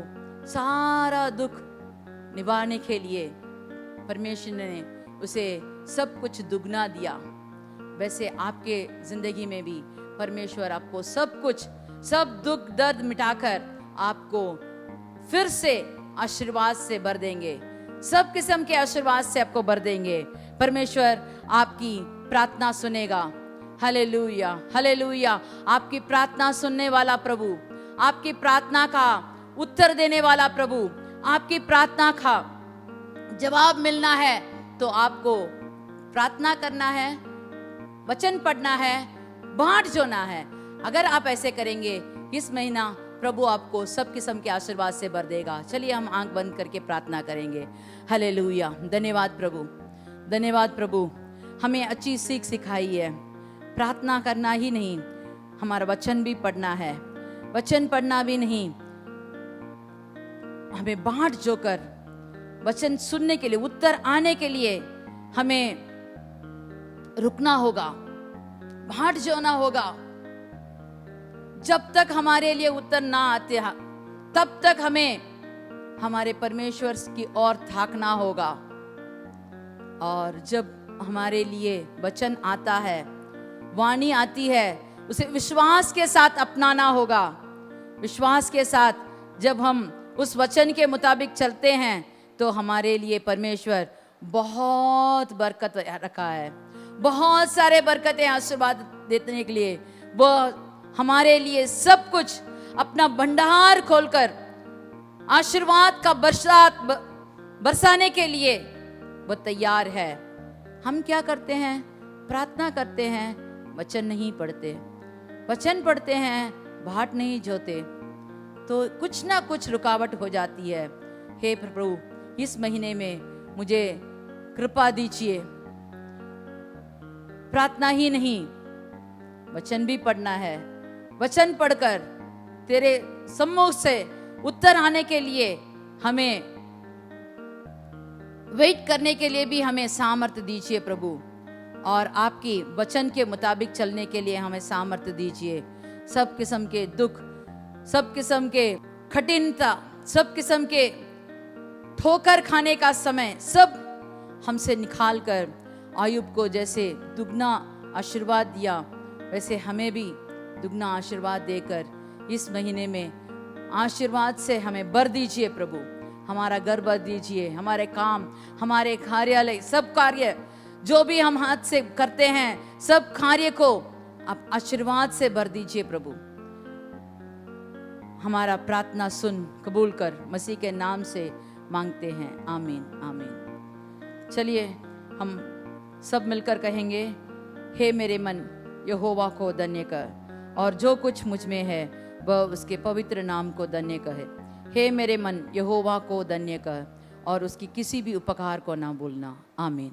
सारा दुख निभाने के लिए परमेश्वर ने उसे सब कुछ दुगना दिया, वैसे आपके जिंदगी में भी परमेश्वर आपको सब कुछ, सब दुख दर्द मिटाकर आपको फिर से आशीर्वाद से भर देंगे। सब किस्म के आशीर्वाद से आपको भर देंगे। परमेश्वर आपकी प्रार्थना सुनेगा। Hallelujah, hallelujah. आपकी प्रार्थना सुनने वाला प्रभु, आपकी प्रार्थना का उत्तर देने वाला प्रभु, आपकी प्रार्थना का जवाब मिलना है तो आपको प्रार्थना करना है, वचन पढ़ना है, बाट जोना है। अगर आप ऐसे करेंगे, इस महीना प्रभु आपको सब किस्म के आशीर्वाद से भर देगा। चलिए हम आंख बंद करके प्रार्थना करेंगे। हालेलुया। धन्यवाद प्रभु, धन्यवाद प्रभु। हमें अच्छी सीख सिखाई है। प्रार्थना करना ही नहीं, हमारा वचन भी पढ़ना है। वचन पढ़ना भी नहीं, हमें बाट जोकर वचन सुनने के लिए, उत्तर आने के लिए हमें रुकना होगा, बाट जोना होगा। जब तक हमारे लिए उत्तर ना आते, तब तक हमें हमारे परमेश्वर की ओर ताकना होगा। और जब हमारे लिए वचन आता है, वाणी आती है, उसे विश्वास के साथ अपनाना होगा। विश्वास के साथ जब हम उस वचन के मुताबिक चलते हैं तो हमारे लिए परमेश्वर बहुत बरकत रखा है, बहुत सारे बरकतें, आशीर्वाद देने के लिए। वो हमारे लिए सब कुछ अपना भंडार खोलकर आशीर्वाद का बरसात बरसाने के लिए वो तैयार है। हम क्या करते हैं? प्रार्थना करते हैं, वचन नहीं पढ़ते, वचन पढ़ते हैं बाट नहीं जोते, तो कुछ ना कुछ रुकावट हो जाती है। हे प्रभु, इस महीने में मुझे कृपा दीजिए। प्रार्थना ही नहीं, वचन भी पढ़ना है। वचन पढ़कर तेरे सम्मुख से उत्तर आने के लिए हमें वेट करने के लिए भी हमें सामर्थ्य दीजिए प्रभु, और आपकी वचन के मुताबिक चलने के लिए हमें सामर्थ्य दीजिए। सब किस्म के दुख, सब किस्म के कठिनता, सब किस्म के ठोकर खाने का समय सब हमसे निकाल कर आयुब को जैसे दुगना आशीर्वाद दिया, वैसे हमें भी दुगना आशीर्वाद देकर इस महीने में आशीर्वाद से हमें भर दीजिए प्रभु। हमारा घर भर दीजिए, हमारे काम, हमारे कार्यालय, सब कार्य जो भी हम हाथ से करते हैं, सब कार्य को आप आशीर्वाद से भर दीजिए प्रभु। हमारा प्रार्थना सुन कबूल कर, मसीह के नाम से मांगते हैं, आमीन आमीन। चलिए हम सब मिलकर कहेंगे, हे मेरे मन यहोवा को धन्य कर, और जो कुछ मुझ में है वह उसके पवित्र नाम को धन्य कहे। हे मेरे मन यहोवा को धन्य कर, और उसकी किसी भी उपकार को ना भूलना, आमीन।